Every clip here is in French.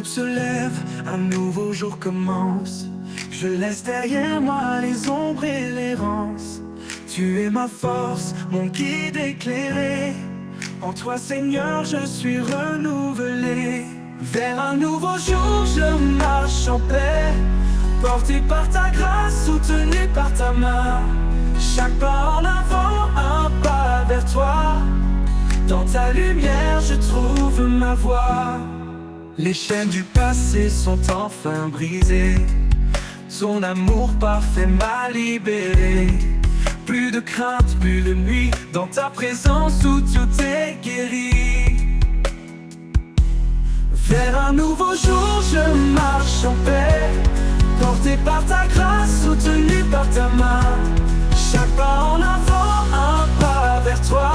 l'aube se lève, un nouveau jour commence. Je laisse derrière moi les ombres et l'errance. Tu es ma force, mon guide éclairé. En toi Seigneur je suis renouvelé. Vers un nouveau jour je marche en paix, porté par ta grâce, soutenu par ta main. Chaque pas en avant, un pas vers toi. Dans ta lumière je trouve ma voie. Les chaînes du passé sont enfin brisées. Ton amour parfait m'a libéré. Plus de crainte, plus de nuit, dans ta présence où tout est guéri. Vers un nouveau jour je marche en paix, porté par ta grâce, soutenu par ta main. Chaque pas en avant, un pas vers toi.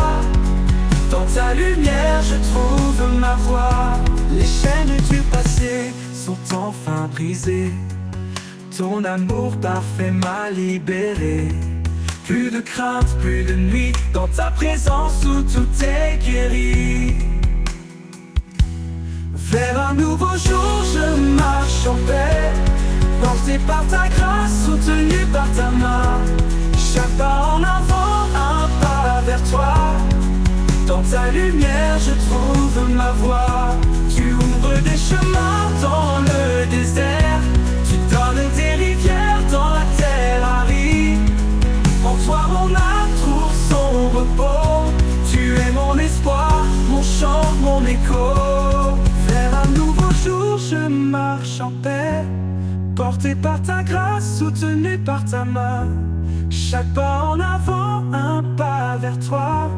Dans ta lumière je trouve ma voie. Les chaînes du passé sont enfin brisées. Ton amour parfait m'a libéré. Plus de crainte, plus de nuit, dans ta présence où tout est guéri. Vers un nouveau jour je marche en paix, porté par ta grâce, soutenu par ta main. Chaque pas en avant, un pas vers toi. Dans ta lumière je trouve ma voie. Tu ouvres des chemins dans le désert. Tu donnes des rivières dans la terre aride. En toi mon âme trouve son repos. Tu es mon espoir, mon chant, mon écho. Vers un nouveau jour je marche en paix, porté par ta grâce, soutenu par ta main. Chaque pas en avant, un pas vers toi.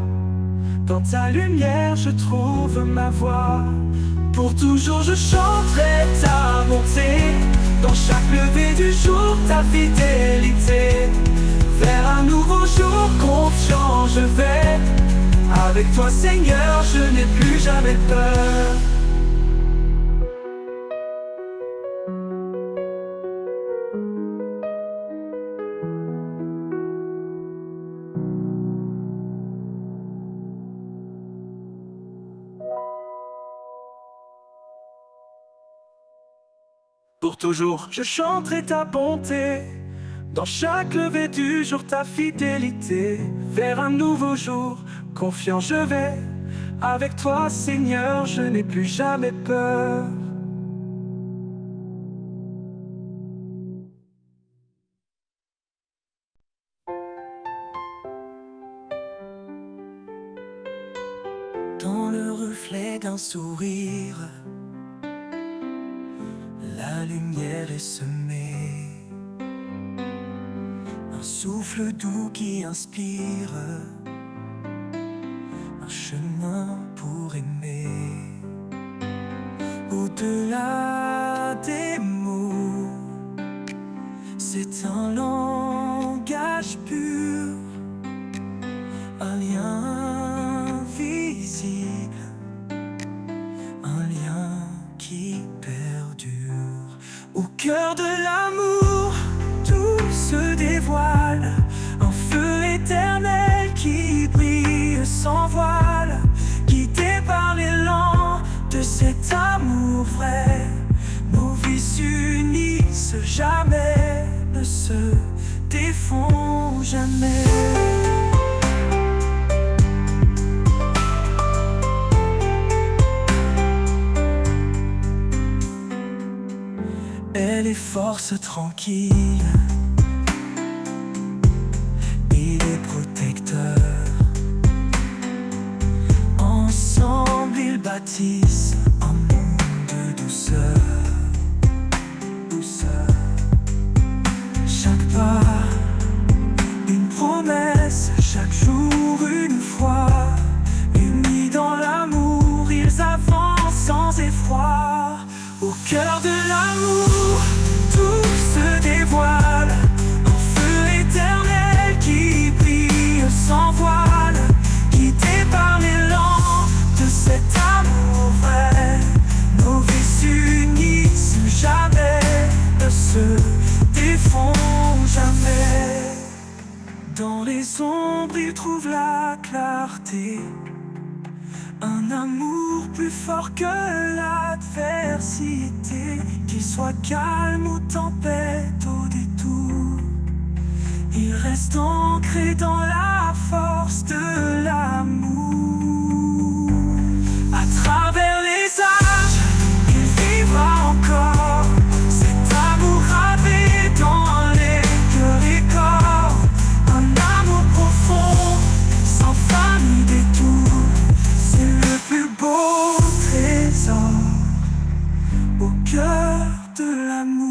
Dans ta lumière je trouve ma voie. Pour toujours je chanterai ta bonté. Dans chaque lever du jour ta fidélité. Vers un nouveau jour confiant je vais. Avec toi Seigneur je n'ai plus jamais peur. Pour toujours je chanterai ta bonté. Dans chaque lever du jour ta fidélité. Vers un nouveau jour confiant je vais. Avec toi Seigneur je n'ai plus jamais peur. Dans le reflet d'un sourire, la lumière est semée. Un souffle doux qui inspire. Un chemin pour aimer. Au-delà des mots, c'est un langage pur. Un lien invisible. Un lien qui perdure. Au cœur de l'amour, tout se dévoile. Un feu éternel qui brille sans voile. Guidé par l'élan de cet amour vrai. Nos vies s'unissent jamais, ne se défont jamais. Elle est force tranquille. Il est protecteur. Ensemble ils bâtissent un monde de douceur. Douceur. Chaque pas, une promesse. Chaque jour une foi. Unis dans l'amour, ils avancent sans effroi. Au cœur de l'amour, tout se dévoile. Un feu éternel qui brille sans voile. Guidé par l'élan de cet amour vrai. Nos vies s'unissent jamais, ne se défont jamais. Dans les ombres ils trouvent la clarté. Un amour plus fort que l'adversité, qu'il soit calme ou tempête au détour. Il reste ancré dans la force de l'amour. À travers les âges, il vivra encore. Cet amour gravé dans les cœurs et corps. Un amour profond, sans fin ni détour. C'est le plus beau trésor au cœur de l'amour.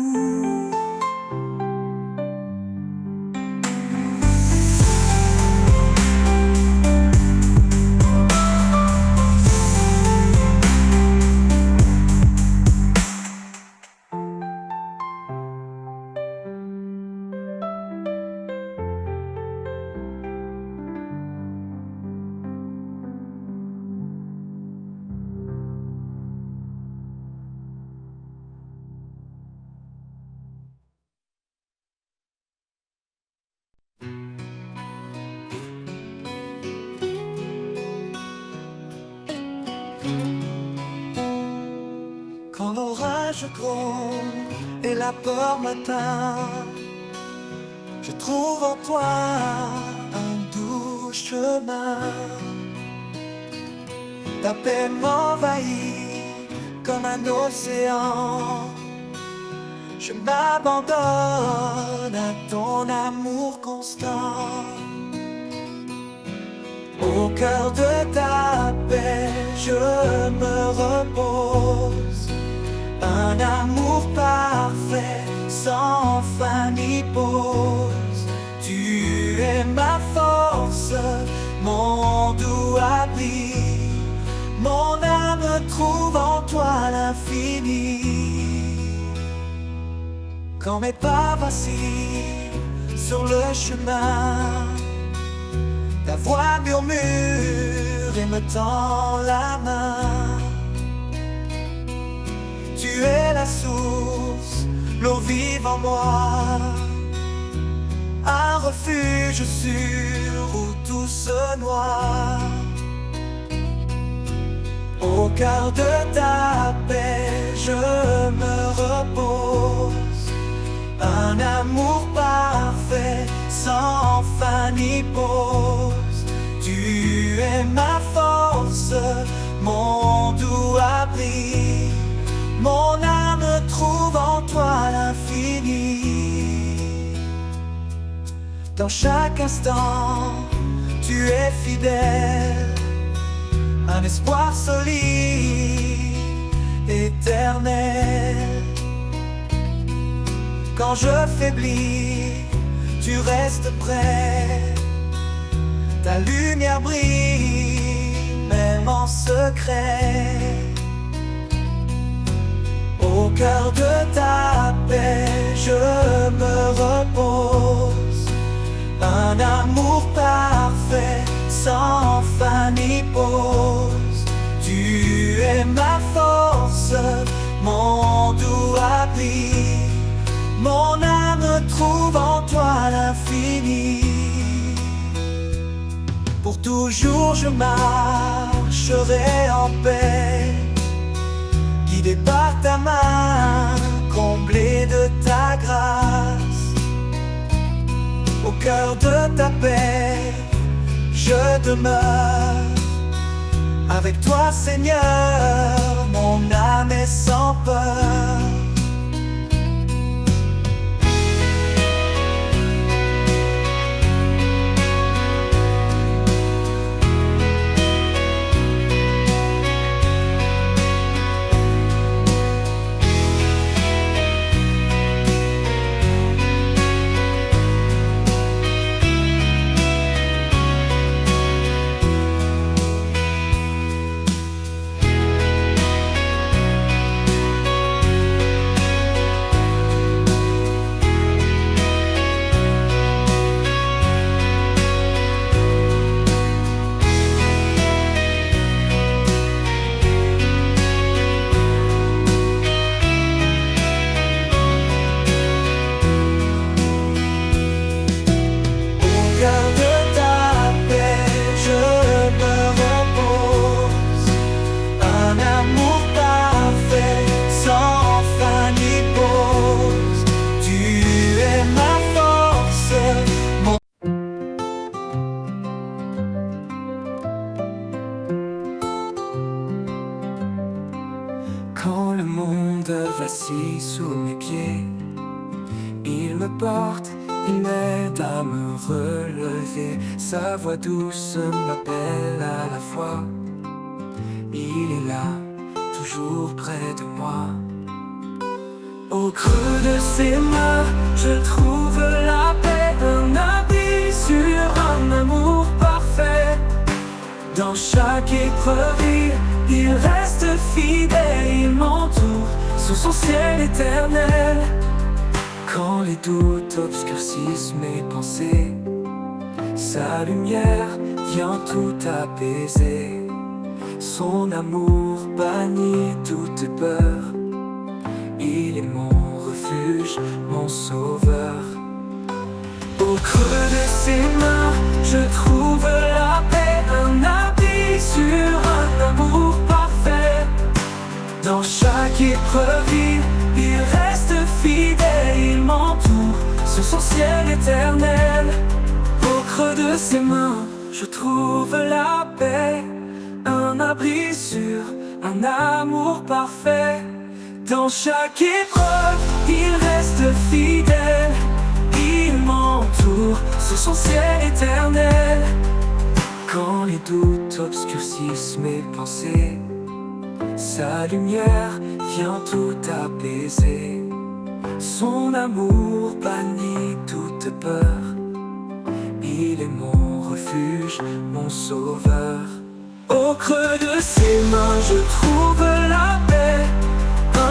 Quand l'orage gronde et la peur m'atteint, je trouve en toi un doux chemin. Ta paix m'envahit comme un océan. Je m'abandonne à ton amour constant. Au cœur de ta paix, je me repose. Un amour parfait, sans fin ni pause. Tu es ma force, mon doux abri. Mon âme trouve en toi l'infini. Quand mes pas vacillent sur le chemin, ta voix murmure et me tend la main. Tu es la source, l'eau vive en moi. Un refuge sûr où tout se noie. Au cœur de ta paix, je me repose. Un amour parfait, sans fin ni pause. Tu es ma force, mon doux abri. Mon âme trouve en toi l'infini. Dans chaque instant, tu es fidèle. Un espoir solide, éternel. Quand je faiblis, tu restes près. Ta lumière brille, même en secret. Au cœur de ta paix, je me repose. Un amour parfait, sans fin ni pause. Tu es ma force, mon doux abri. Mon âme trouve en toi l'infini. Pour toujours je marcherai en paix, guidé par ta main, comblé de ta grâce. Au cœur de ta paix, je demeure. Avec toi Seigneur, mon âme est sans peur. monde vacille sous mes pieds. Il me porte, il m'aide à me relever. Sa voix douce m'appelle à la fois. Il est là, toujours près de moi. Au creux de ses mains, je trouve la paix. Un abri sur un amour parfait. Dans chaque épreuve, il reste fidèle. Il m'entoure sous son ciel éternel. Quand les doutes obscurcissent mes pensées, sa lumière vient tout apaiser. Son amour bannit toute peur. Il est mon refuge, mon sauveur. Au creux de ses mains, je trouve la paix. Un abri sur un amour parfait. Dans chaque épreuve, il reste fidèle. Il m'entoure sur son ciel éternel. Au creux de ses mains, je trouve la paix. Un abri sûr, un amour parfait. Dans chaque épreuve, il reste fidèle. Il m'entoure sur son ciel éternel. Quand les doutes obscurcissent mes pensées, sa lumière vient tout apaiser. Son amour bannit toute peur. Il est mon refuge, mon sauveur. Au creux de ses mains, je trouve la paix.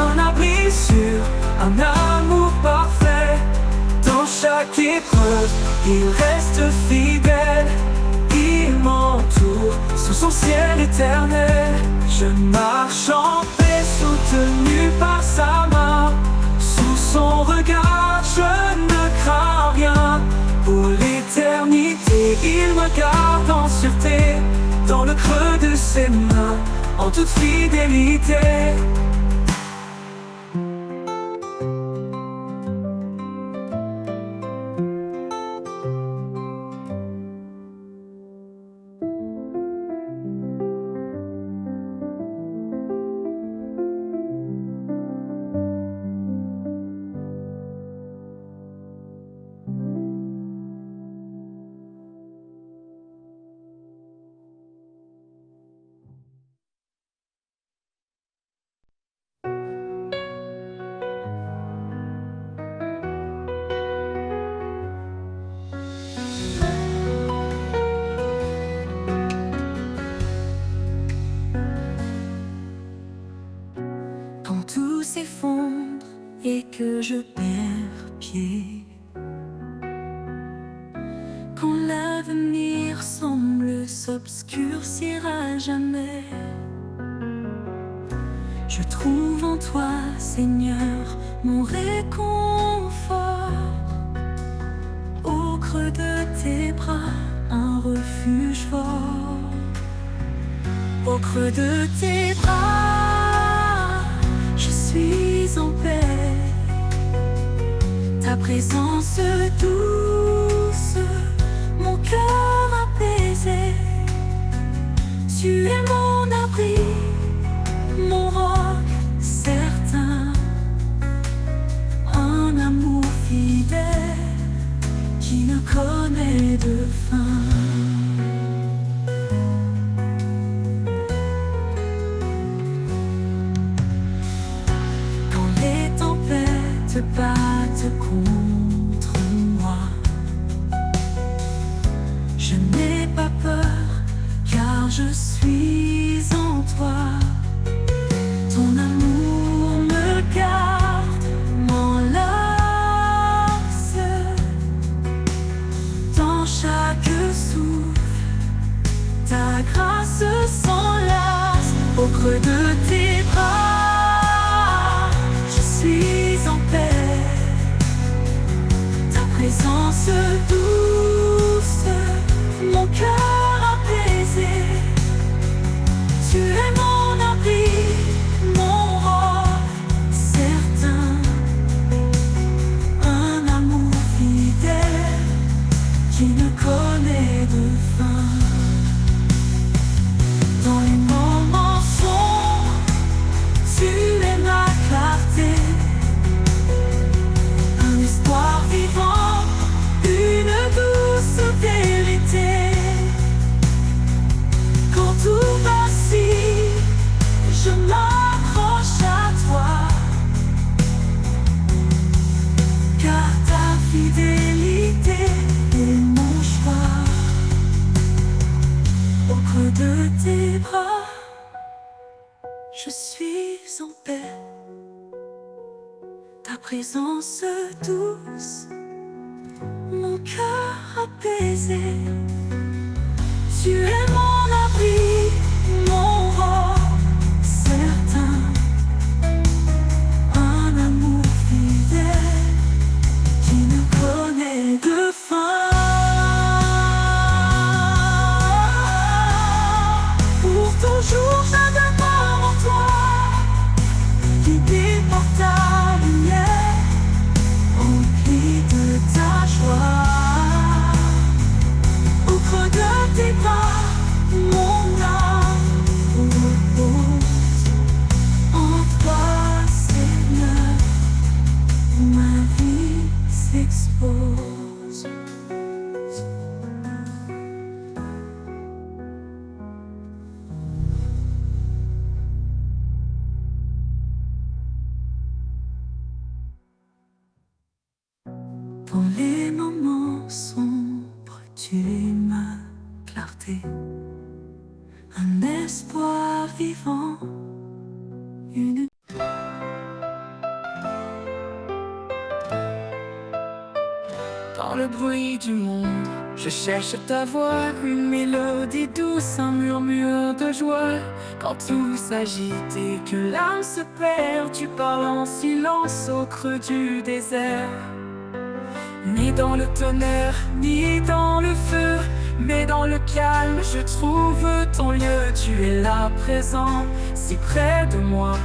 Un abri sûr, un amour parfait. Dans chaque épreuve, il reste fidèle. Il m'entoure sous son ciel éternel. Je marche en paix, soutenu par sa main. Sous son regard, je ne crains rien. Pour l'éternité, il me garde en sûreté. Dans le creux de ses mains, en toute fidélité. Tout s'effondre et que je perds pied, quand l'avenir semble s'obscurcir à jamais, je trouve en toi, Seigneur, mon réconfort. Au creux de tes bras, un refuge fort. Au creux de tes bras, je suis en paix. Ta présence douce, mon cœur apaisé. Tu es mon abri, mon roc certain. Un amour fidèle qui ne connaît de fin. Battent contre moi, je n'ai pas peur car je suis en toi. Ton amour me garde, m'enlace. Dans chaque souffle, ta grâce s'enlace. Au creux de tes bras, je suis en paix. Présence douce, mon cœur apaisé. Tu es mon abri, mon roc certain. Un amour fidèle qui ne connaît de fin. Dans les moments sombres, tu es ma clarté. Au creux de tes bras, je suis en paix. Ta présence douce, mon cœur apaisé. Tu es mon abri, mon roi certain. Un amour fidèle qui ne connaît de fin. Pour toujours je demeure en toi, guidé par ta lumière, rempli de ta joie. Au creux de tes bras, mon âme repose. En toi, Seigneur, ma vie s'expose. Dans les moments sombres, tu es ma clarté, un espoir vivant, une... Dans le bruit du monde, je cherche ta voix, une mélodie douce, un murmure de joie. Quand tout s'agite et que l'âme se perd, tu parles en silence au creux du désert. Ni dans le tonnerre, ni dans le feu, mais dans le calme, je trouve ton lieu. Tu es là présent, si près de moi,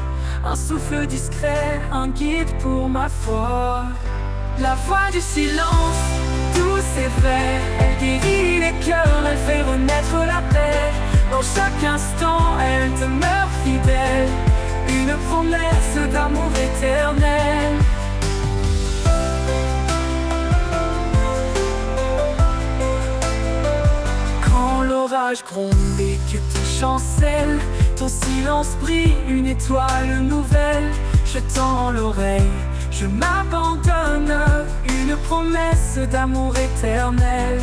un souffle discret, un guide pour ma foi. La voix du silence, douce et vraie, elle guérit les cœurs, elle fait renaître la paix. Dans chaque instant, elle demeure fidèle, une promesse d'amour éternel. Quand l'orage gronde et que tout chancelle, ton silence brille, une étoile nouvelle. Je tends l'oreille, je m'abandonne, une promesse d'amour éternel.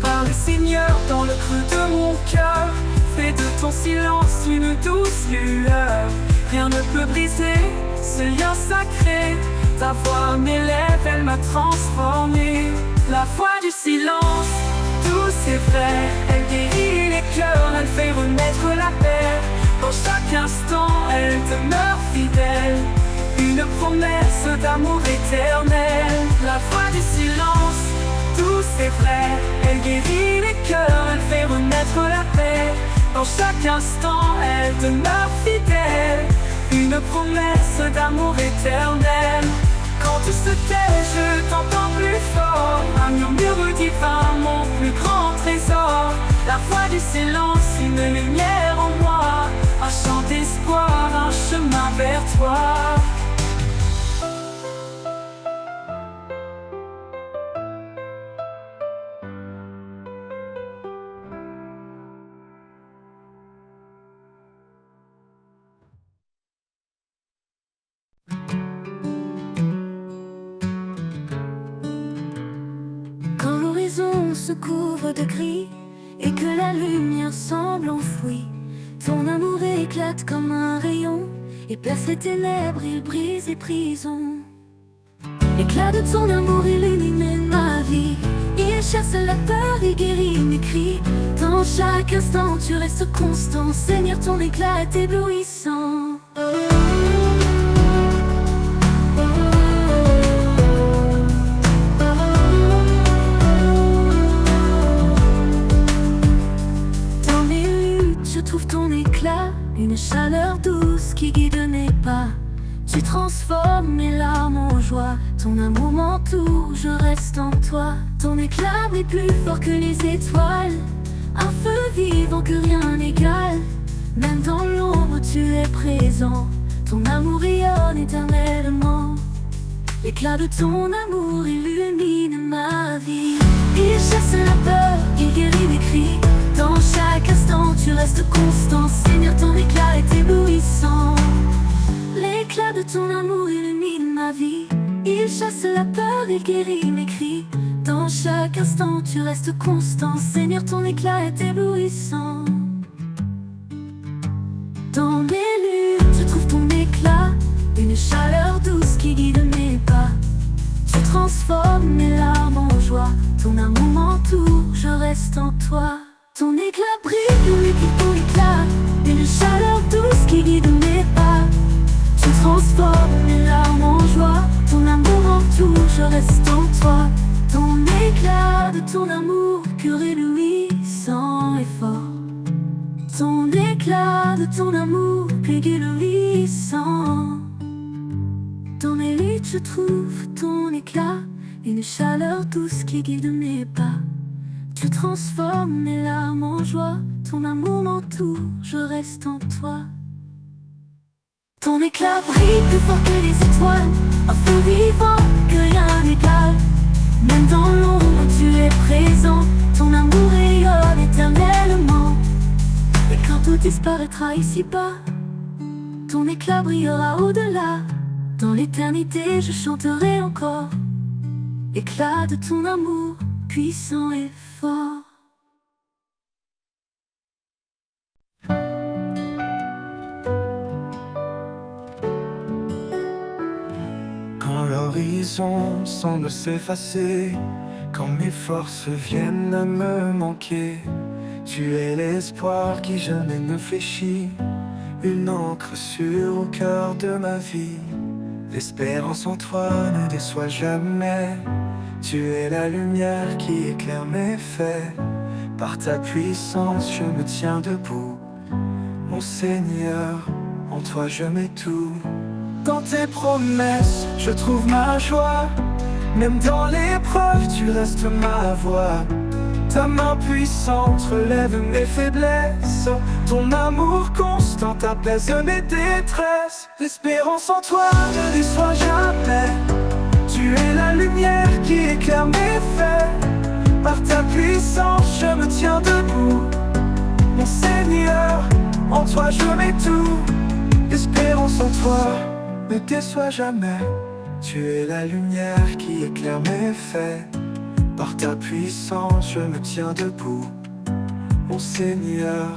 Parle Seigneur dans le creux de mon cœur, fais de ton silence une douce lueur. Rien ne peut briser ce lien sacré, ta voix m'élève, elle m'a transformé. La voix du silence, douce et vraie, elle guérit les cœurs, elle fait renaître la paix. Dans chaque instant, elle demeure fidèle, une promesse d'amour éternel. La voix du silence, douce et vraie, elle guérit les cœurs, elle fait renaître la paix. Dans chaque instant, elle demeure fidèle, une promesse d'amour éternel. Quand tout se tait, je t'entends plus fort, un murmure divin, mon plus grand trésor. La voix du silence, une lumière en moi, un chant d'espoir, un chemin vers toi. Quand l'horizon se couvre de gris et que la lumière semble enfouie, ton amour éclate comme un rayon et perce les ténèbres, il brise les prisons. L'éclat de ton amour illumine ma vie, il chasse la peur, il guérit mes cris. Dans chaque instant tu restes constant, Seigneur, ton éclat est éblouissant. Dans mes luttes je trouve ton éclat, une chaleur douce qui guide mes pas. Tu transformes mes larmes en joie, ton amour m'entoure, je reste en toi. Ton éclat brille plus fort que les étoiles, un feu vivant que rien n'égale. Même dans l'ombre tu es présent, ton amour rayonne éternellement. L'éclat de ton amour illumine ma vie, il chasse la peur, il guérit mes cris. Dans chaque instant tu restes constant, Seigneur, ton éclat est éblouissant. L'éclat de ton amour illumine ma vie, il chasse la peur, il guérit mes cris. Dans chaque instant tu restes constant, Seigneur, ton éclat est éblouissant. ton amour m'entoure, je reste en toi. Ton éclat brille, ton équipe, ton éclat, une chaleur douce qui guide mes pas. Tu transformes mes larmes en joie, ton amour m'entoure, je reste en toi. Ton éclat de ton amour, pur et éblouissant et fort. Ton éclat de ton amour, pur et éblouissant. Dans mes luttes je trouve ton éclat, une chaleur douce qui guide mes pas. Tu transformes mes larmes en joie, ton amour m'entoure, je reste en toi. Ton éclat brille plus fort que les étoiles, un feu vivant que rien n'égale. Même dans l'ombre tu es présent, ton amour rayonne éternellement. Et quand tout disparaîtra ici-bas, ton éclat brillera au-delà. Dans l'éternité je chanterai encore l'éclat de ton amour, puissant et fort. Quand l'horizon semble s'effacer, quand mes forces viennent à me manquer, tu es l'espoir qui jamais ne fléchit, une encre sûre au cœur de ma vie. L'espérance en toi ne déçoit jamais. Tu es la lumière qui éclaire mes faits. Par ta puissance je me tiens debout. Mon Seigneur, en toi je mets tout. Dans tes promesses je trouve ma joie. Même dans l'épreuve tu restes ma voix. Ta main puissante relève mes faiblesses. Ton amour constant apaise mes détresses. L'espérance en toi ne déçoit jamais. Tu es la lumière qui éclaire mes faits. Par ta puissance je me tiens debout. Mon Seigneur, en toi je mets tout. L'espérance en toi ne déçoit jamais. Tu es la lumière qui éclaire mes faits. Par ta puissance je me tiens debout. Mon Seigneur,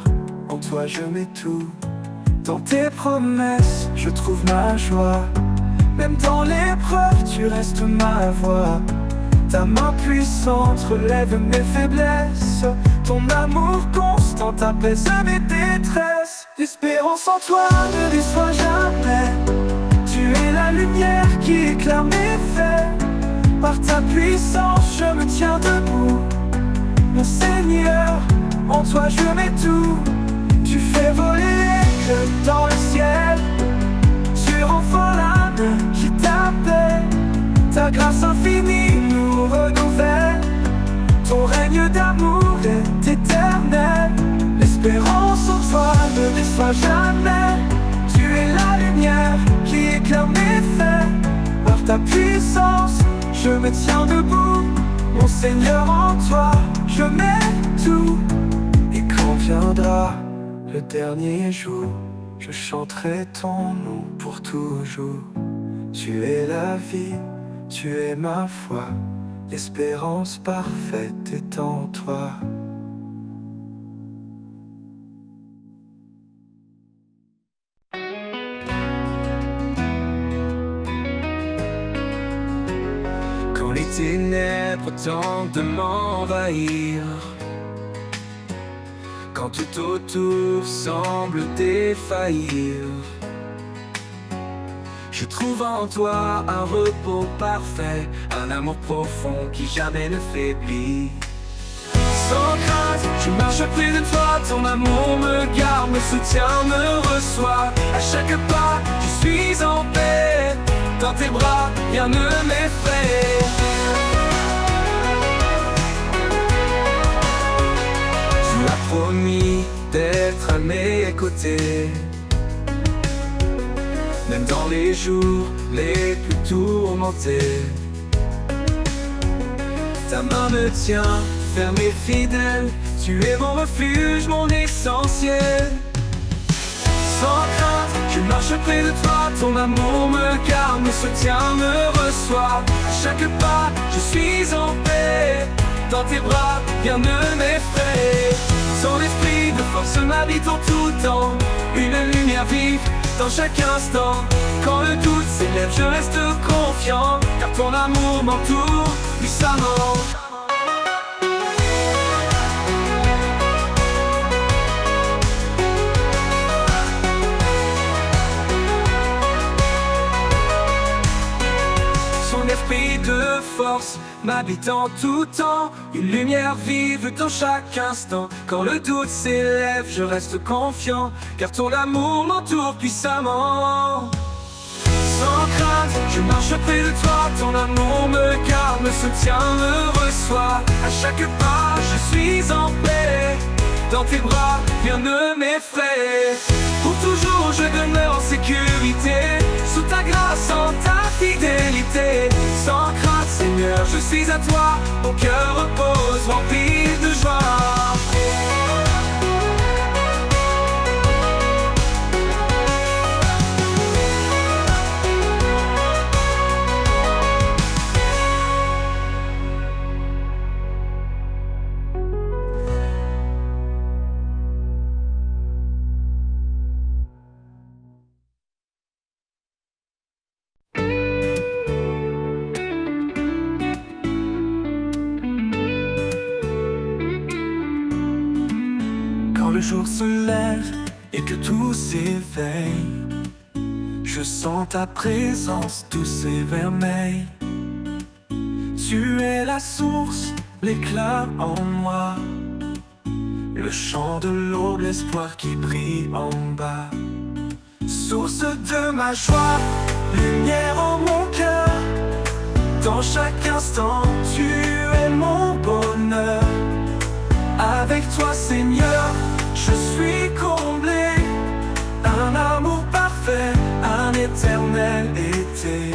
en toi je mets tout. Dans tes promesses je trouve ma joie. Même dans l'épreuve tu restes ma voix. Ta main puissante relève mes faiblesses. Ton amour constant apaise mes détresses. L'espérance en toi ne déçoit jamais. Tu es la lumière qui éclaire mes faits. Par ta puissance je me tiens debout. Mon Seigneur, en toi je mets tout. Tu fais voler que dans le ciel. Tu renforces l'âme qui t'appelle. Ta grâce infinie nous renouvelle. Ton règne d'amour est éternel. L'espérance en toi ne déçoit jamais. Tu es la lumière qui éclaire mes faits. Par ta puissance je me tiens debout. Mon Seigneur, en toi je mets tout. Et quand viendra le dernier jour, je chanterai ton nom pour toujours. Tu es la vie, tu es ma foi. L'espérance parfaite est en toi. Quand les ténèbres tentent de m'envahir, quand tout autour semble défaillir, je trouve en toi un repos parfait, un amour profond qui jamais ne faiblit. Sans crainte, je marche près de toi, ton amour me garde, me soutient, me reçoit. À chaque pas, je suis en paix, dans tes bras, rien ne m'effraie. Tu as promis d'être à mes côtés, même dans les jours les plus tourmentés. Ta main me tient, ferme et fidèle. Tu es mon refuge, mon essentiel. Sans crainte, je marche près de toi. Ton amour me garde, me soutient, me reçoit. À chaque pas, je suis en paix. Dans tes bras, rien ne m'effraie. Ton esprit de force m'habite en tout temps. Une lumière vive dans chaque instant. Quand le doute s'élève, je reste confiant, car ton amour m'entoure puissamment. force m'habite en tout temps, une lumière vive dans chaque instant. Quand le doute s'élève, je reste confiant, car ton amour m'entoure puissamment. Sans crainte, je marche près de toi, ton amour me garde, me soutient, me reçoit. À chaque pas, je suis en paix, dans tes bras, rien ne m'effraie. Pour toujours, je demeure en sécurité, sous ta grâce, en ta fidélité. Sans crainte, Seigneur, je suis à toi, mon cœur repose, rempli de joie. Quand le jour se lève et que tout s'éveille, je sens ta présence douce et vermeille. Tu es la source, l'éclat en moi, le chant de l'aube, l'espoir qui brille en bas. Source de ma joie, lumière en mon cœur, dans chaque instant tu es mon bonheur. Avec toi Seigneur, je suis comblé, un amour parfait, un éternel été.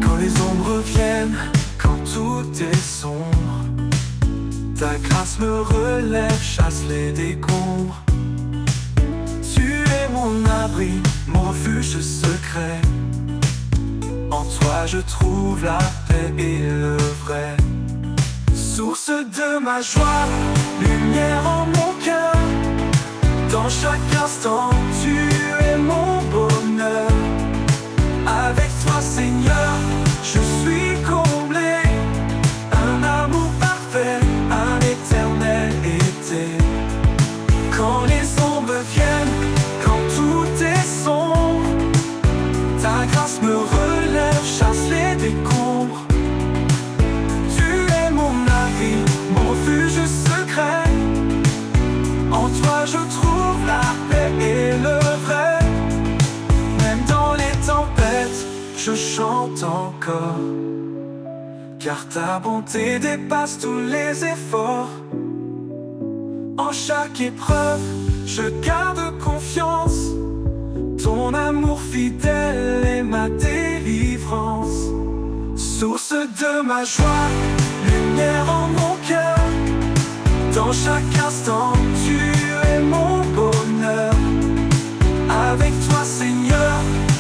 Quand les ombres viennent, quand tout est sombre, ta grâce me relève, chasse les décombres. Tu es mon abri, mon refuge secret. En toi je trouve la paix et le vrai. Source de ma joie, lumière en mon cœur, dans chaque instant tu es mon bonheur. Avec toi Seigneur, je suis comblé, un amour parfait, un éternel été. Quand les ombres viennent, quand tout est sombre, ta grâce me relève, chasse les décombres. Tu es mon abri, mon refuge secret. En toi je trouve la paix et le vrai. Même dans les tempêtes, je chante encore, car ta bonté dépasse tous les efforts. En chaque épreuve, je garde confiance, ton amour fidèle est ma délivrance. Source de ma joie, lumière en mon cœur, dans chaque instant tu es mon bonheur. Avec toi Seigneur,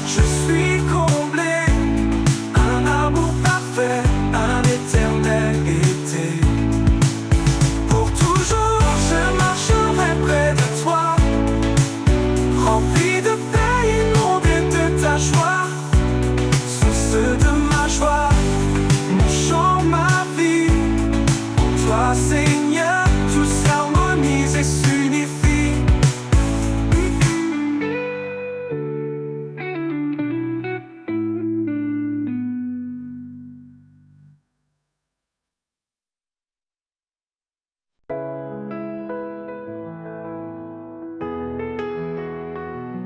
je suis comblé, un amour parfait, un éternel été. Pour toujours je marcherai près de toi, rempli de paix, inondé de ta joie. Source de ma joie, mon chant, ma vie. En toi Seigneur, tout s'harmonise et s'unifie.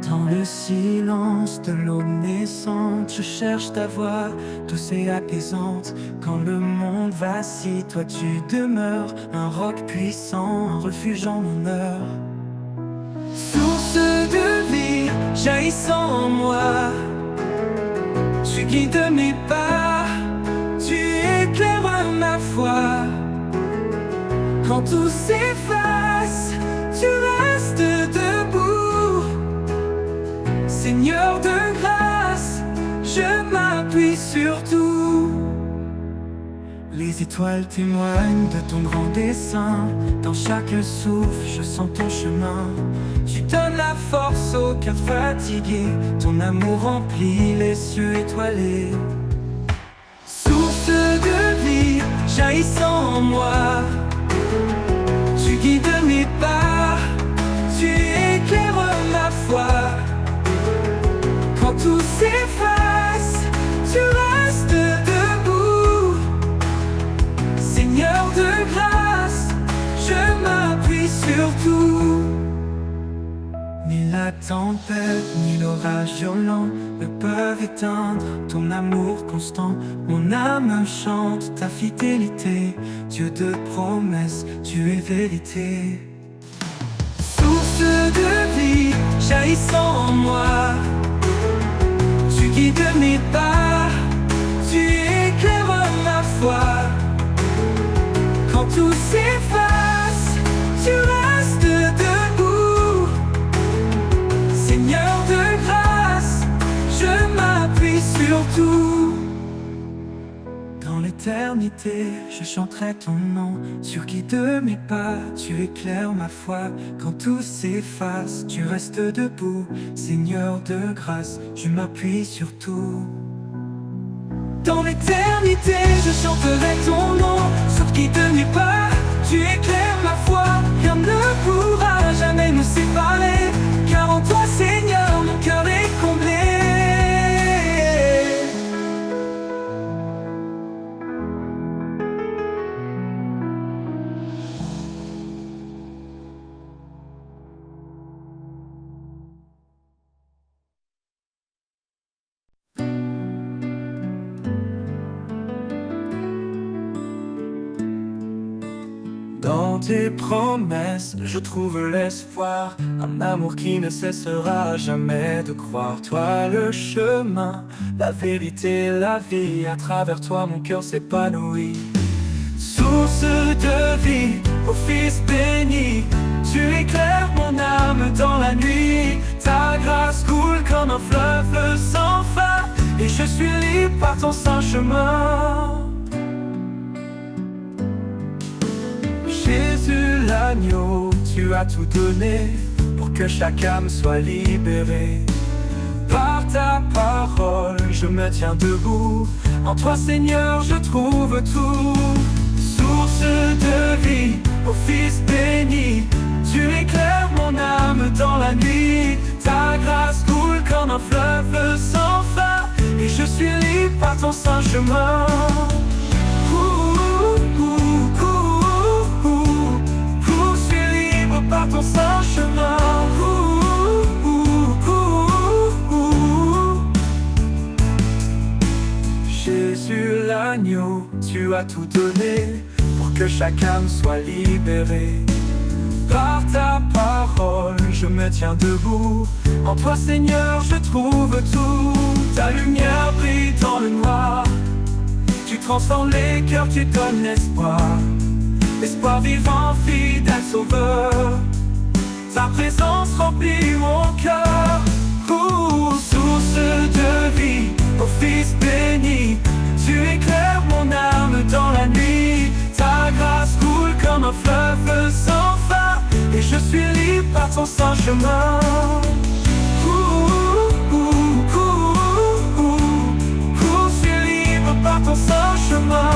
Dans le silence de l'aube naissante, je cherche ta voix douce et apaisante. Quand le monde vacille, toi tu demeures, un roc puissant, un refuge en mon heure. Source de vie jaillissant en moi, tu guides mes pas, tu éclaires ma foi. Quand tout s'efface, tu restes debout. Seigneur de grâce, je m'appuie sur tout. Les étoiles témoignent de ton grand dessein. Dans chaque souffle, je sens ton chemin. Tu donnes la force au cœur fatigué. Ton amour remplit les cieux étoilés. Source de vie jaillissant en moi, tu guides mes donnais pas, tu éclaires ma foi. Quand tout s'efface, tu restes debout. Seigneur de grâce, je m'appuie sur tout. Ni la tempête, ni l'orage violent ne peuvent éteindre ton amour constant. Mon âme chante ta fidélité, Dieu de promesses, tu es vérité. Source de vie, jaillissant en moi, tu guides mes pas, tu éclaires ma foi. Quand tout s'efface, tu restes debout. Seigneur de grâce, je m'appuie sur tout. Dans l'éternité, je chanterai ton nom. Sur qui de mes pas, tu éclaires ma foi. Quand tout s'efface, tu restes debout. Seigneur de grâce, je m'appuie sur tout. Dans l'éternité, je chanterai ton nom. Sur qui de mes pas, tu éclaires ma foi. Rien ne pourra jamais nous séparer, car en toi, Seigneur, mon cœur est comblé. Dans tes promesses, je trouve l'espoir, un amour qui ne cessera jamais de croire. Toi le chemin, la vérité, la vie, à travers toi mon cœur s'épanouit. Source de vie, ô Fils béni, tu éclaires mon âme dans la nuit. Ta grâce coule comme un fleuve sans fin, et je suis libre par ton saint chemin. Jésus l'agneau, tu as tout donné pour que chaque âme soit libérée. Par ta parole, je me tiens debout. En toi, Seigneur, je trouve tout. Source de vie, ô Fils béni, tu éclaires mon âme dans la nuit. Ta grâce coule comme un fleuve sans fin, et je suis libre par ton saint chemin. Par ton saint chemin. Jésus l'agneau, tu as tout donné pour que chaque âme soit libérée. Par ta parole, je me tiens debout. En toi, Seigneur, je trouve tout. Ta lumière brille dans le noir. Tu transformes les cœurs, tu donnes l'espoir. Espoir vivant, fidèle sauveur, ta présence remplit mon cœur. Source de vie, ô Fils béni, tu éclaires mon âme dans la nuit. Ta grâce coule comme un fleuve sans fin, et je suis libre par ton saint chemin. Je suis libre par ton saint chemin.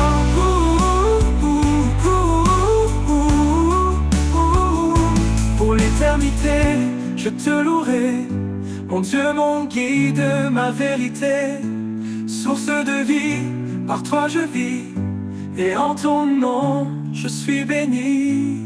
Pour l'éternité, je te louerai, mon Dieu, mon guide, ma vérité. Source de vie, par toi je vis, et en ton nom je suis béni.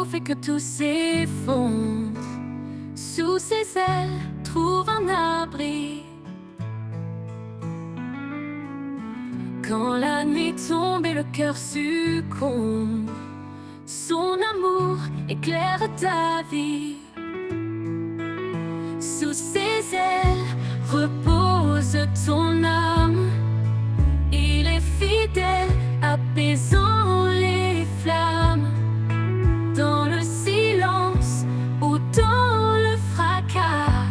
Fait que tout s'effondre, sous ses ailes trouve un abri. Quand la nuit tombe et le cœur succombe, son amour éclaire ta vie. Sous ses ailes repose ton âme. Il est fidèle, apaisant les flammes. Dans le silence ou dans le fracas,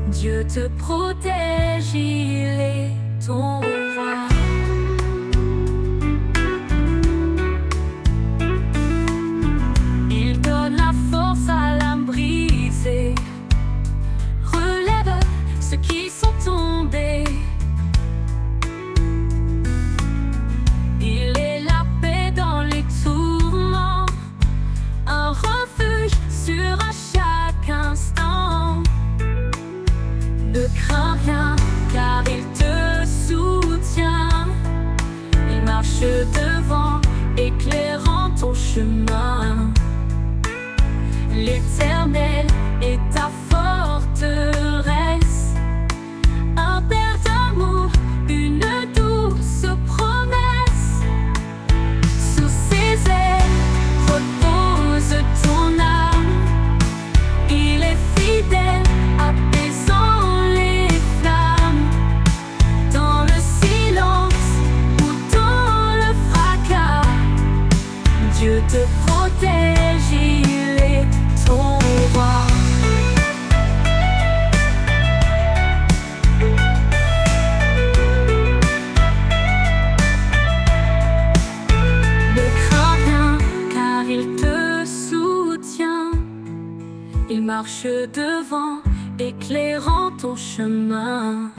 Dieu te protège, il est ton roi. il marche devant, éclairant ton chemin.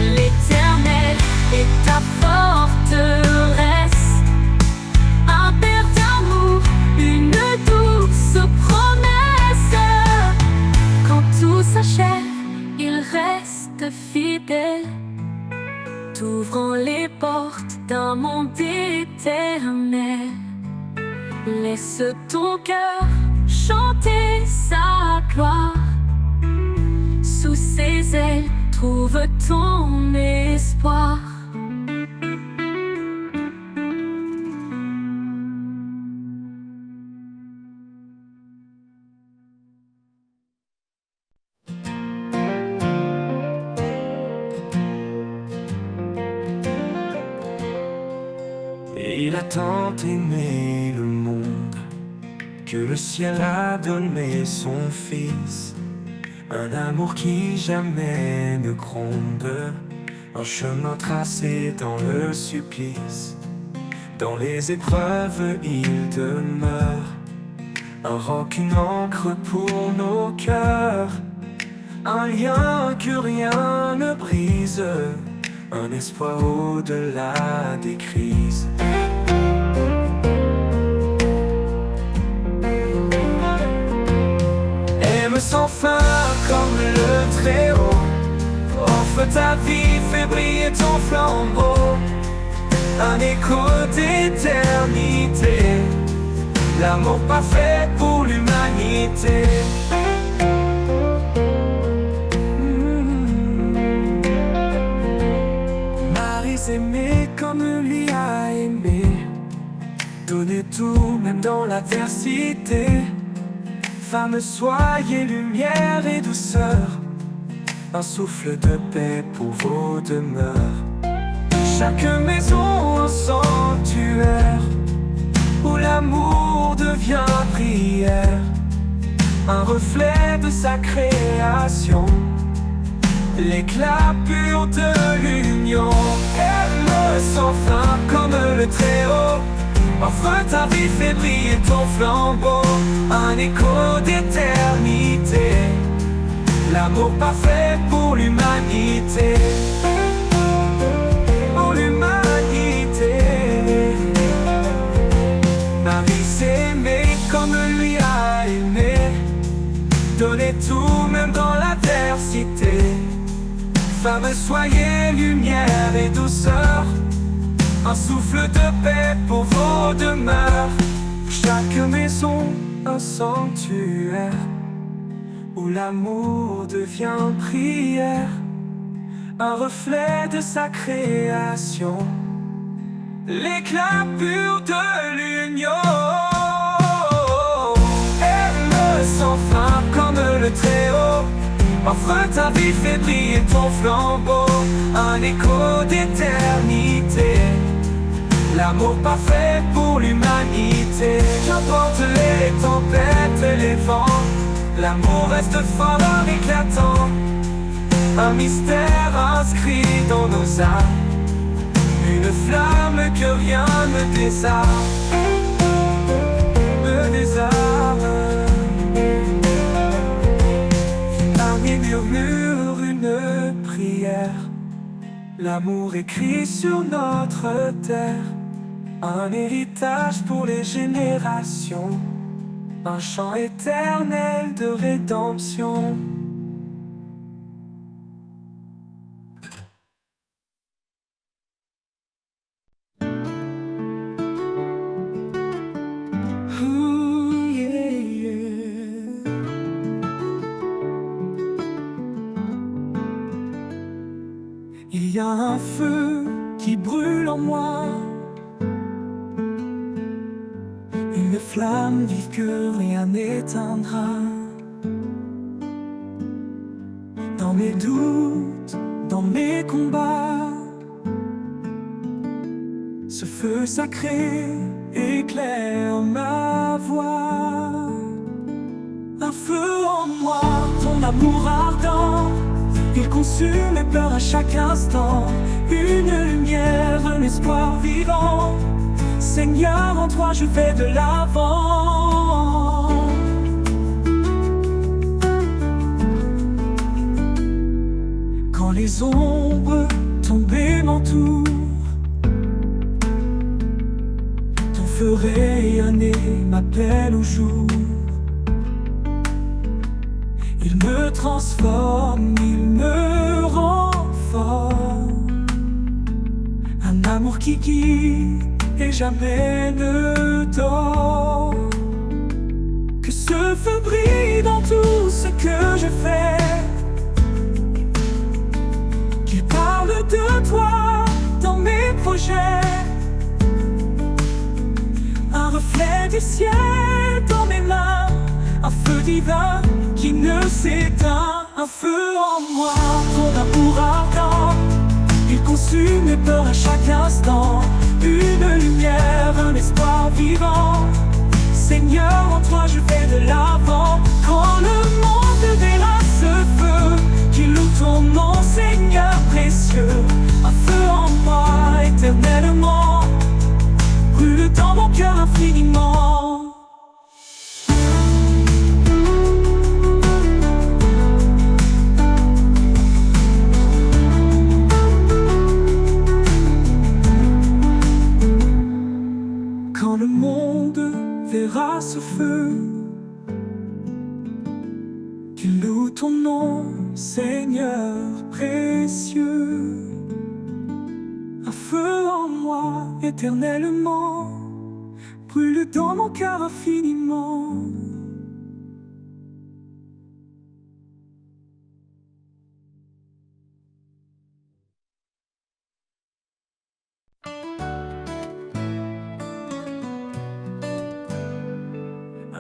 L'Éternel est ta forteresse, un père d'amour, une douce promesse. Quand tout s'achève, il reste fidèle, t'ouvrant les portes d'un monde éternel. Laisse ton cœur chanter sa gloire, sous ses ailes trouve ton espoir. Et il a tant aimé le monde que le ciel a donné son Fils. Un amour qui jamais ne gronde, un chemin tracé dans le supplice. Dans les épreuves il demeure, un roc, une encre pour nos cœurs, un lien que rien ne brise, un espoir au-delà des crises. Aime sans fin comme le Très-Haut, offre ta vie, fais briller ton flambeau, un écho d'éternité, l'amour parfait pour l'humanité. Marie s'aimait comme lui a aimé, donner tout même dans l'adversité. Femmes, soyez lumière et douceur, un souffle de paix pour vos demeures. Chaque maison un sanctuaire, où l'amour devient prière, un reflet de sa création, l'éclat pur de l'union. Aime sans fin comme le Très-Haut, offre ta vie, fais briller ton flambeau, un écho d'éternité, l'amour parfait pour l'humanité. Pour l'humanité. Marie s'aimait comme lui a aimé, donner tout même dans l'adversité. Femmes, soyez lumière et douceur, un souffle de paix pour vos demeures. Chaque maison un sanctuaire, où l'amour devient prière, un reflet de sa création, l'éclat pur de l'union. Aime sans fin comme le Très-Haut, offre ta vie, fais briller ton flambeau, un écho d'éternité, l'amour parfait pour l'humanité. Qu'importe les tempêtes et les vents, l'amour reste fort éclatant, un mystère inscrit dans nos âmes, une flamme que rien ne désarme, me désarme. Parmi murmure une prière, l'amour écrit sur notre terre, un héritage pour les générations, un chant éternel de rédemption. Ooh, yeah, yeah. Il y a un feu qui brûle en moi, une flamme vive que rien n'éteindra. Dans mes doutes, dans mes combats, ce feu sacré éclaire ma voie. Un feu en moi, ton amour ardent, il consume mes peurs à chaque instant. Une lumière, un espoir vivant, Seigneur, en toi je vais de l'avant. toujours. Il me transforme, il me rend fort. Un amour qui guide et jamais ne dort. Que ce feu brille dans tout ce que je fais. Qu'il parle de toi dans mes projets. Un reflet du ciel dans mes mains. Un feu divin qui ne s'éteint. Un feu en moi, ton amour ardent. Il consume mes peurs à chaque instant. Une lumière, un espoir vivant. Seigneur, en toi je vais de l'avant. Quand le monde verra ce feu, qu'il loue ton nom, Seigneur précieux. Un feu en moi, éternellement, brûle dans mon cœur infiniment. Quand le monde verra ce feu, qu'il loue ton nom, Seigneur précieux. Un feu en moi éternellement, brûle dans mon cœur infiniment.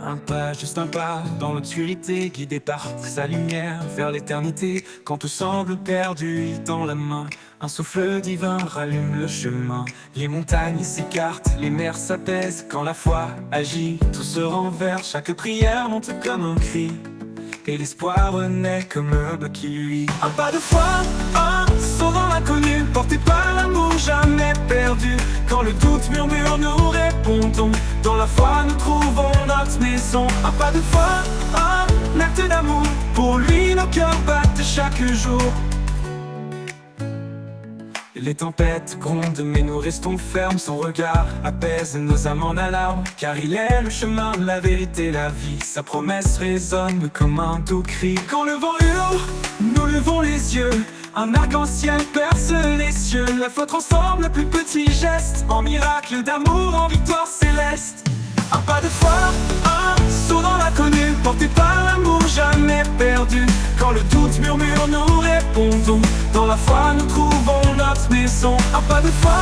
Un pas, juste un pas, dans l'obscurité, guidé par sa lumière vers l'éternité. Quand tout semble perdu, il tend la main. Un souffle divin rallume le chemin. Les montagnes s'écartent, les mers s'apaisent. Quand la foi agit, tout se renverse. Chaque prière monte comme un cri, et l'espoir renaît comme l'aube qui luit. Un pas de foi, un saut dans l'inconnu, porté par l'amour jamais perdu. Quand le doute murmure, nous répondons. Dans la foi, nous trouvons notre maison. Un pas de foi, un acte d'amour. Pour lui, nos cœurs battent chaque jour. Les tempêtes grondent, mais nous restons fermes. Son regard apaise nos âmes en alarme. Car il est le chemin, la vérité, la vie. Sa promesse résonne comme un doux cri. Quand le vent hurle, nous levons les yeux. Un arc-en-ciel perce les cieux. La foi transforme le plus petit geste en miracle d'amour, en victoire céleste. Un pas de foi, un saut dans l'inconnu, porté par l'amour jamais perdu. Quand le doute murmure, nous répondons. Dans la foi, nous trouvons notre maison. Un pas de foi,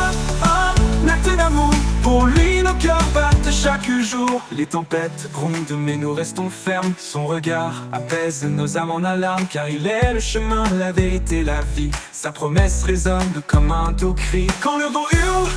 un acte d'amour. Pour lui, nos cœurs battent chaque jour. Les tempêtes grondent, mais nous restons fermes. Son regard apaise nos âmes en alarme. Car il est le chemin, la vérité, la vie. Sa promesse résonne comme un doux cri. Quand le vent hurle,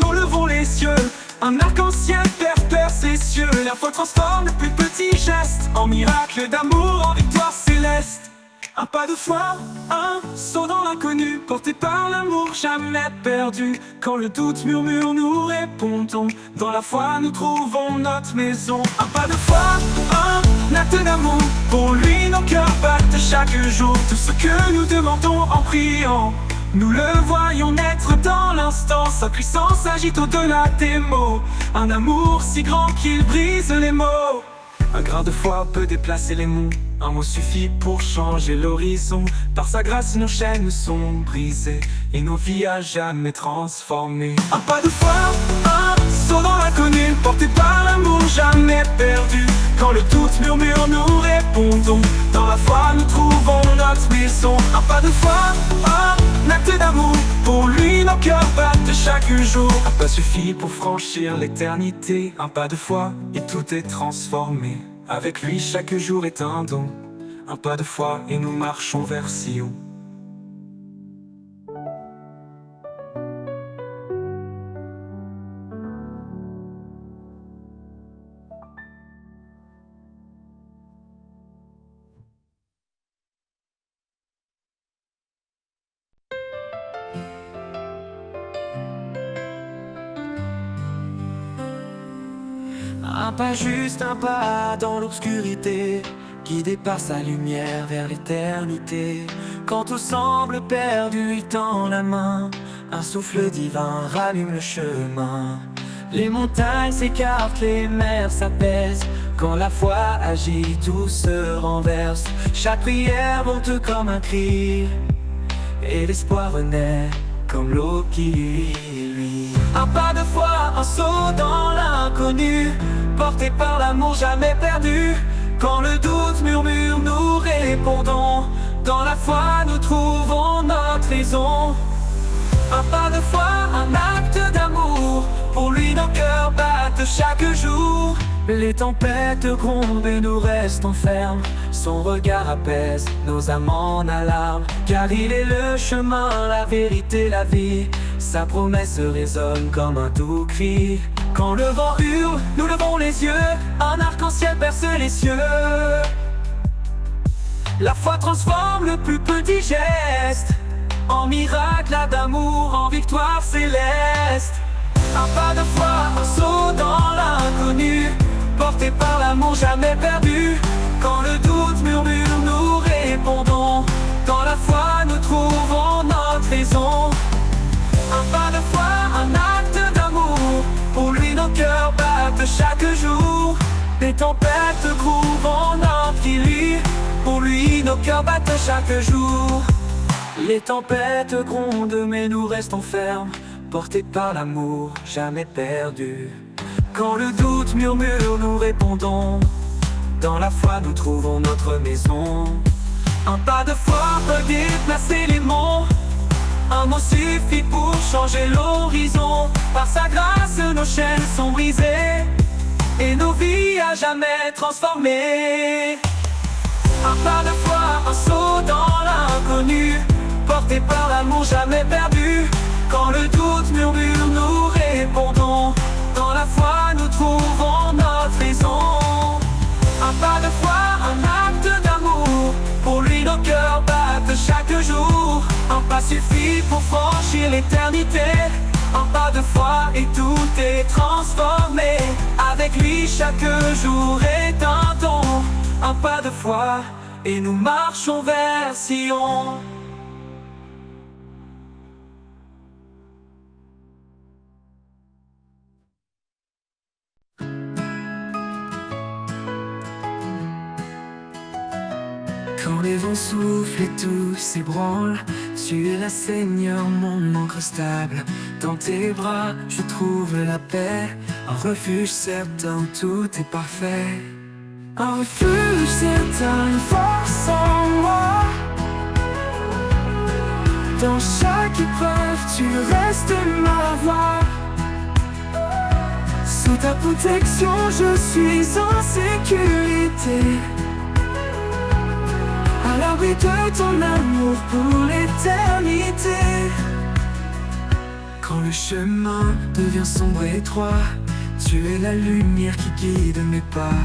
nous levons les cieux. Un arc-en-ciel perce les cieux. La foi transforme le plus petit geste en miracle d'amour, en victoire céleste. Un pas de foi, un saut dans l'inconnu, porté par l'amour jamais perdu. Quand le doute murmure, nous répondons. Dans la foi, nous trouvons notre maison. Un pas de foi, un acte d'amour. Pour lui, nos cœurs battent chaque jour. Tout ce que nous demandons en priant, nous le voyons naître dans l'instant. Sa puissance agite au-delà des mots. Un amour si grand qu'il brise les mots. Un grain de foi peut déplacer les monts. Un mot suffit pour changer l'horizon. Par sa grâce nos chaînes sont brisées et nos vies à jamais transformées. Un pas de foi, un saut dans l'inconnu, porté par l'amour jamais perdu. Quand le doute murmure, nous répondons. Dans la foi, nous trouvons notre maison. Un pas de foi, un acte d'amour. Pour lui, nos cœurs battent chaque jour. Un pas suffit pour franchir l'éternité. Un pas de foi et tout est transformé. Avec lui, chaque jour est un don. Un pas de foi et nous marchons vers Sion. Un pas, juste un pas dans l'obscurité, guidé par sa lumière vers l'éternité. Quand tout semble perdu, il tend la main. Un souffle divin rallume le chemin. Les montagnes s'écartent, les mers s'apaisent. Quand la foi agit, tout se renverse. Chaque prière monte comme un cri, et l'espoir renaît comme l'eau qui luit. Un pas de foi, un saut dans l'inconnu, porté par l'amour jamais perdu. Quand le doute murmure, nous répondons. Dans la foi, nous trouvons notre raison. Un pas de foi, un acte d'amour. Pour lui, nos cœurs battent chaque jour. Les tempêtes grondent et nous restons fermes. Son regard apaise nos âmes en alarme. Car il est le chemin, la vérité, la vie. Sa promesse résonne comme un doux cri. Quand le vent hurle, nous levons les yeux. Un arc-en-ciel perce les cieux. La foi transforme le plus petit geste en miracle d'amour, en victoire céleste. Un pas de foi, un saut dans l'inconnu, porté par l'amour jamais perdu. Quand le doute murmure, nous répondons. Dans la foi, nous trouvons notre raison. Un pas de foi, un acte d'amour. Pour lui, nos cœurs battent chaque jour. Les tempêtes grouvent en notre qui lui. Pour lui, nos cœurs battent chaque jour. Les tempêtes grondent, mais nous restons fermes, portés par l'amour, jamais perdu. Quand le doute murmure, nous répondons. Dans la foi, nous trouvons notre maison. Un pas de foi peut déplacer les monts. Un mot suffit pour changer l'horizon. Par sa grâce, nos chaînes sont brisées et nos vies à jamais transformées. Un pas de foi, un saut dans l'inconnu, porté par l'amour jamais perdu. Quand le doute murmure, nous répondons. Dans la foi, nous trouvons notre raison. Un pas de foi, un acte d'amour. Pour lui, nos cœurs battent chaque jour. Un pas suffit pour franchir l'éternité. Un pas de foi et tout est transformé. Avec lui, chaque jour est un don. Un pas de foi et nous marchons vers Sion. Quand les vents soufflent et tout s'ébranle, tu es la Seigneur, mon ancre stable. Dans tes bras, je trouve la paix. Un refuge certain, tout est parfait. Un refuge certain, une force en moi. Dans chaque épreuve, tu restes ma voix. Sous ta protection, je suis en sécurité. À l'abri de ton amour pour l'éternité. Quand le chemin devient sombre et étroit, tu es la lumière qui guide mes pas.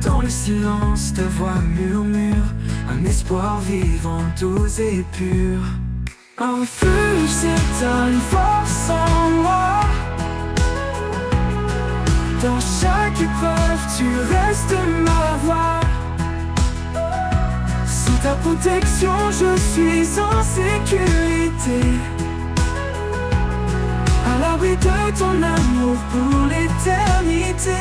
Dans le silence, ta voix murmure un espoir vivant, doux et pur. Un refuge certain, une force en moi. Dans chaque épreuve, tu restes ma voix. Sous ta protection, je suis en sécurité. À l'abri de ton amour pour l'éternité.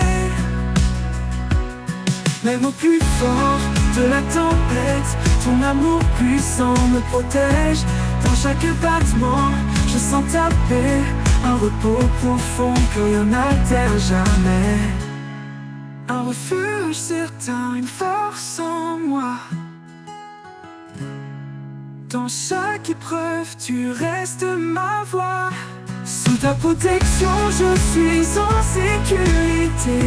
Même au plus fort de la tempête, ton amour puissant me protège. Dans chaque battement, je sens ta paix. Un repos profond que rien n'altère jamais. Un refuge certain, une force en moi. Dans chaque épreuve, tu restes ma voix. Sous ta protection, je suis en sécurité.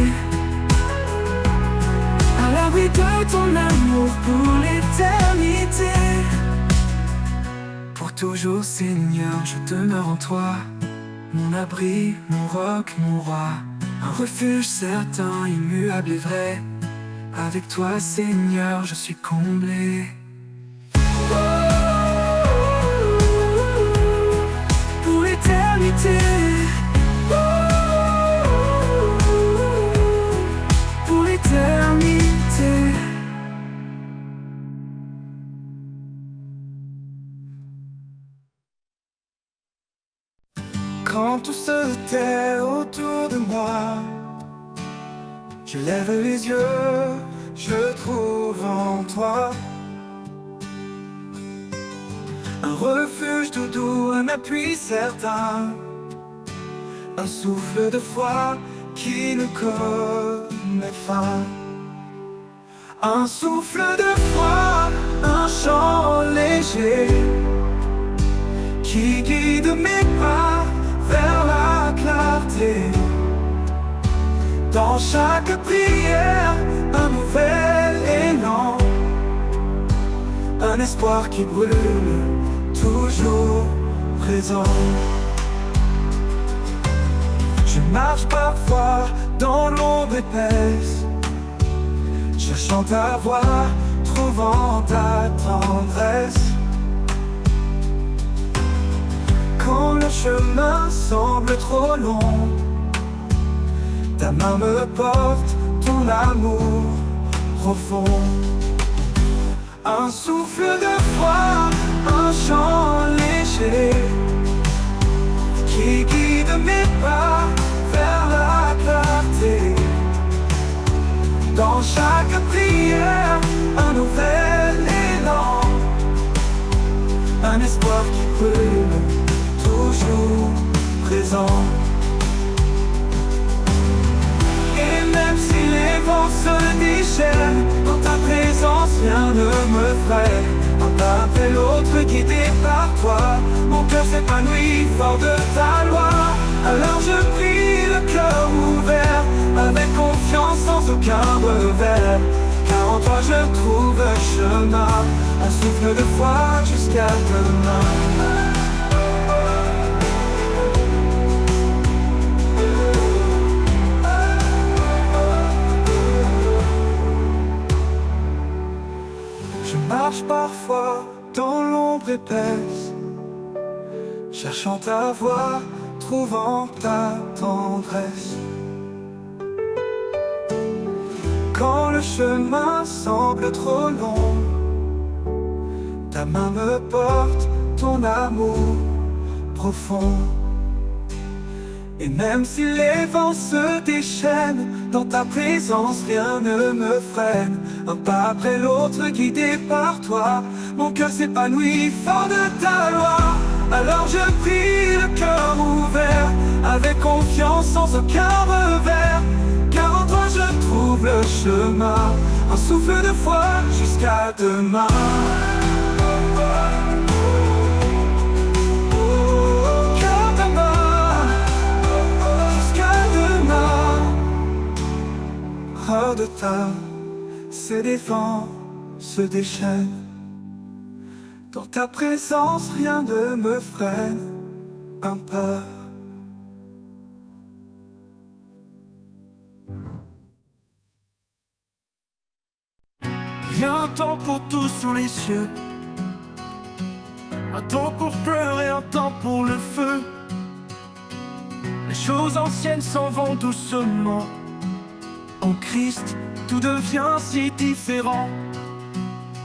À l'abri de ton amour pour l'éternité. Pour toujours, Seigneur, je demeure en toi. Mon abri, mon roc, mon roi. Un refuge certain, immuable et vrai. Avec toi, Seigneur, je suis comblé. Pour l'éternité. Pour l'éternité. Quand tout se tait autour de moi, Je lève les yeux, je trouve en toi un refuge tout doux, un appui certain, un souffle de foi qui ne connaît fin. Un souffle de foi, un chant léger qui guide mes pas vers la clarté. Dans chaque prière, un nouvel élan, un espoir qui brûle, toujours présent. Je marche parfois dans l'ombre épaisse, cherchant ta voix, trouvant ta tendresse. Quand le chemin semble trop long, ta main me porte, ton amour profond. Un souffle de foi, un chant léger qui guide mes pas vers la clarté. Dans chaque prière, un nouvel élan, un espoir qui brûle, toujours présent. Et même si les vents se déchaînent, dans ta présence rien ne me freine. Un pas après l'autre guidé par toi, mon cœur s'épanouit fort de ta loi. Alors je prie le cœur ouvert, avec confiance sans aucun revers. Car en toi je trouve un chemin, un souffle de foi jusqu'à demain. Marche parfois dans l'ombre épaisse, cherchant ta voix, trouvant ta tendresse. Quand le chemin semble trop long, ta main me porte, ton amour profond. Et même si les vents se déchaînent, dans ta présence rien ne me freine. Un pas après l'autre guidé par toi, mon cœur s'épanouit fort de ta loi. Alors je prie le cœur ouvert, avec confiance sans aucun revers. Car en toi je trouve le chemin, un souffle de foi jusqu'à demain. Hors de ta, ces défends se déchaînent. Dans ta présence, rien ne me freine un pas. Il y a un temps pour tout sur les cieux, un temps pour pleurer, un temps pour le feu. Les choses anciennes s'en vont doucement. En Christ, tout devient si différent.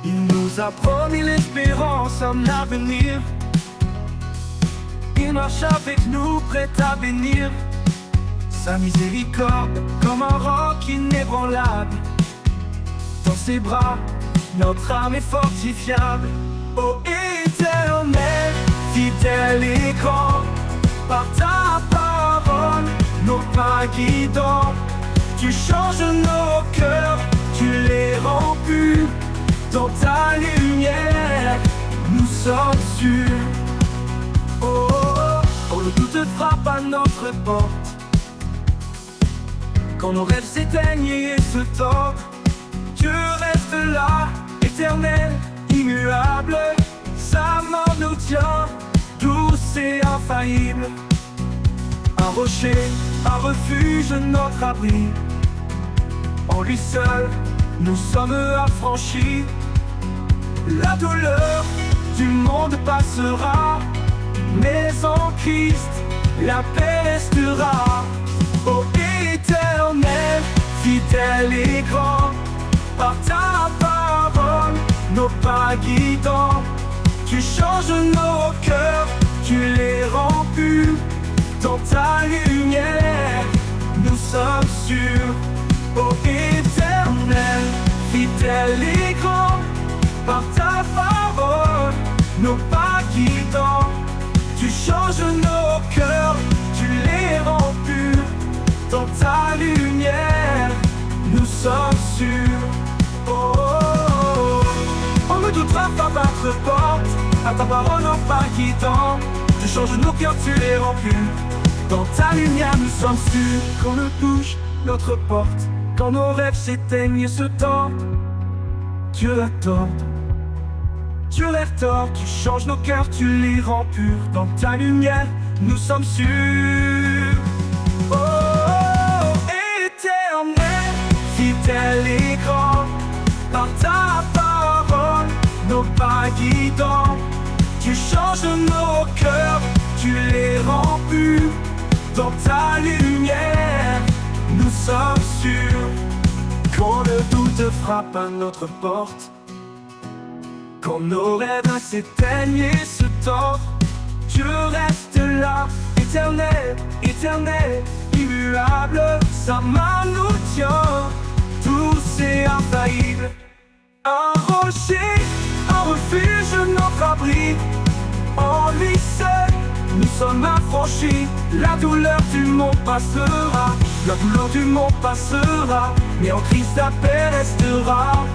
Il nous a promis l'espérance, un avenir. Il marche avec nous, prêt à bénir. Sa miséricorde, comme un roc inébranlable. Dans ses bras, notre âme est fortifiable. Ô Éternel, fidèle et grand, par ta parole, nos pas guidants. Tu changes nos cœurs, tu les rends purs. Dans ta lumière, nous sommes sûrs. Oh, oh, oh, le doute frappe à notre porte. Quand nos rêves s'éteignent et se tordent, Dieu reste là, éternel, immuable. Sa main nous tient, douce et infaillible. Un rocher, un refuge, notre abri. En lui seul, nous sommes affranchis. La douleur du monde passera, mais en Christ, la paix restera. Ô Éternel, fidèle et grand, par ta parole, nos pas guidants. Tu changes nos cœurs, tu les rends purs. Dans ta lumière, nous sommes sûrs. Ô parfois battre porte. À ta parole en pas guidant, tu changes nos cœurs, tu les rends purs. Dans ta lumière nous sommes sûrs qu'on ne touche notre porte. Quand nos rêves s'éteignent et se tordent, Dieu a tort. Dieu lève tort, tu changes nos cœurs, tu les rends purs. Dans ta lumière nous sommes sûrs. Oh, oh, oh, éternel, fidèle et grand, par ta parole, nos pas guidants. Tu changes nos cœurs, tu les rends purs. Dans ta lumière, nous sommes sûrs. Quand le doute frappe à notre porte, quand nos rêves s'éteignent et se tordent, Dieu reste là, éternel, éternel, immuable. Sa main nous tient, douce et infaillible. Un rocher, un refuge, notre abri. En lui seul, nous sommes affranchis. La douleur du monde passera, la douleur du monde passera, mais en Christ la paix restera.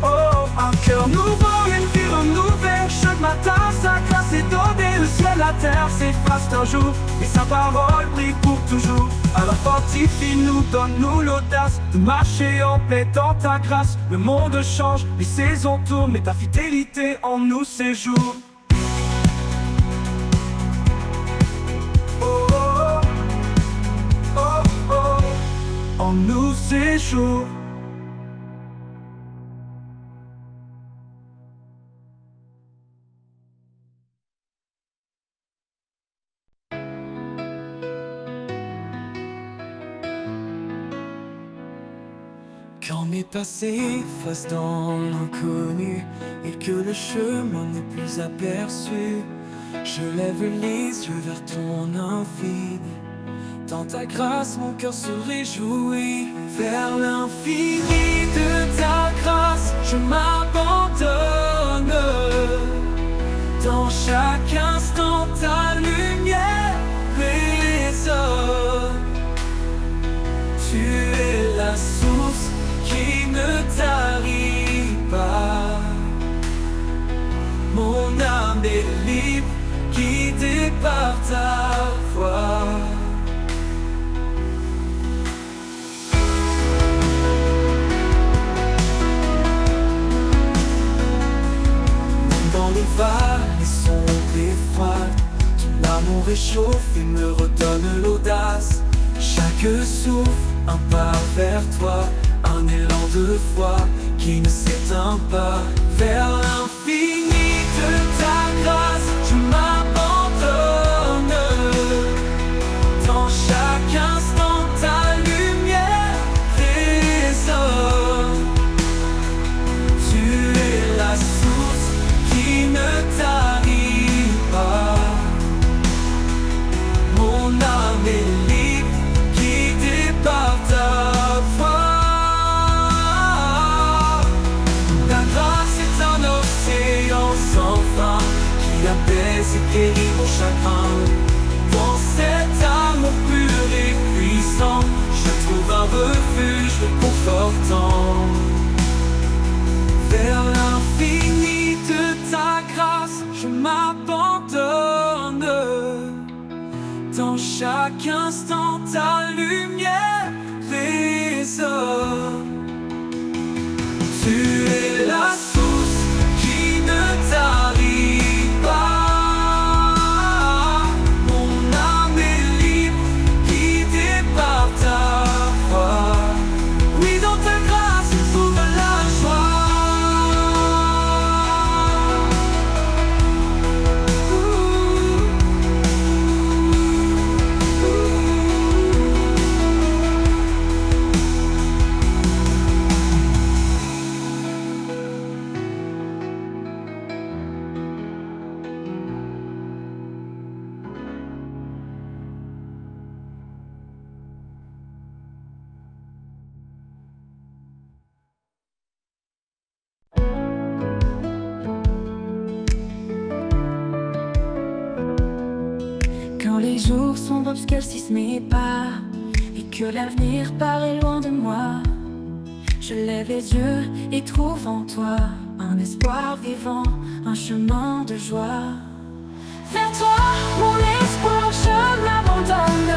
Oh, un cœur nouveau, une vie renouvelée. Chaque matin, sa grâce est donnée. Le ciel, la terre s'effacent un jour, et sa parole brille pour toujours. Alors fortifie-nous, donne-nous l'audace de marcher en paix dans ta grâce. Le monde change, les saisons tournent, mais ta fidélité en nous séjourne. Oh, oh, oh, oh, oh, en nous séjourne. Quand mes passés fassent dans l'inconnu et que le chemin n'est plus aperçu, je lève les yeux vers ton infini. Dans ta grâce, mon cœur se réjouit. Vers l'infini de ta grâce, je m'abandonne. Dans chaque instant, ta lumière résonne. Tu es la source qui ne tarit pas. Mon âme est libre, guidée par ta voix. Même dans les vallées sombres et froides, ton amour réchauffe et me redonne l'audace. Chaque souffle, un pas vers toi, un élan de foi qui ne s'éteint pas. Vers l'infini de ta grâce, je m'abandonne. Dans chaque instant, ta lumière résonne. Tu es la source qui ne tarit pas. Mon âme est libre, guidée par ta voix. Sans fin, qui apaise et guérit mon chagrin. Dans cet amour pur et puissant, je trouve un refuge réconfortant. Vers l'infini de ta grâce, je m'abandonne. Dans chaque instant, ta lumière résonne. Tu es la source qui ne tarit pas. Mon âme est libre, guidée par ta voix. Oui, dans ta grâce, je trouve la joie. Quand les jours sombres obscurcissent mes pas et que l'avenir paraît loin de moi, je lève les yeux et trouve en toi un espoir vivant, un chemin de joie. Vers toi, mon espoir, je m'abandonne.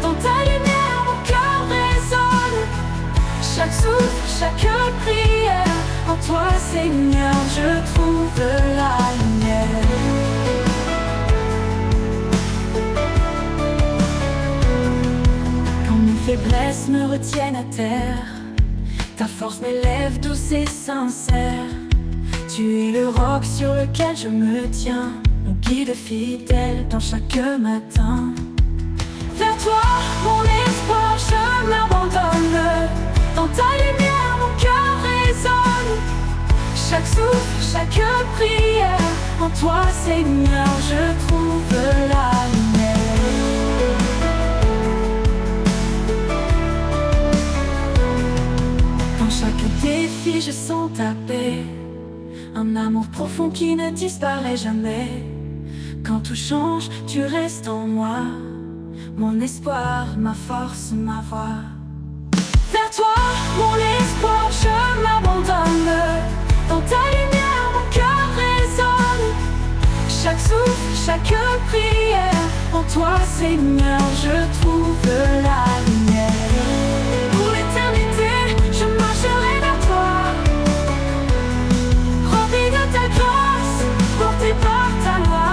Dans ta lumière, mon cœur résonne. Chaque souffle, chaque prière, en toi, Seigneur, je trouve la lumière. Quand mes faiblesses me retiennent à terre, ta force m'élève douce et sincère. Tu es le roc sur lequel je me tiens, mon guide fidèle dans chaque matin. Vers toi, mon espoir, je m'abandonne. Dans ta lumière, mon cœur résonne. Chaque souffle, chaque prière, en toi, Seigneur, je trouve la lumière. Dans chaque défi, je sens ta paix, un amour profond qui ne disparaît jamais. Quand tout change, tu restes en moi, mon espoir, ma force, ma voix. Vers toi, mon espoir, je m'abandonne. Dans ta lumière, mon cœur résonne. Chaque souffle, chaque prière, en toi, Seigneur, je trouve la lumière. Pour l'éternité, je marcherai vers toi, rempli de ta grâce, porté par ta loi.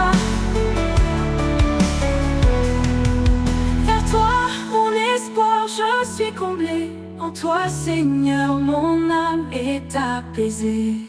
Vers toi, mon espoir, je suis comblé. En toi, Seigneur, mon âme est apaisée.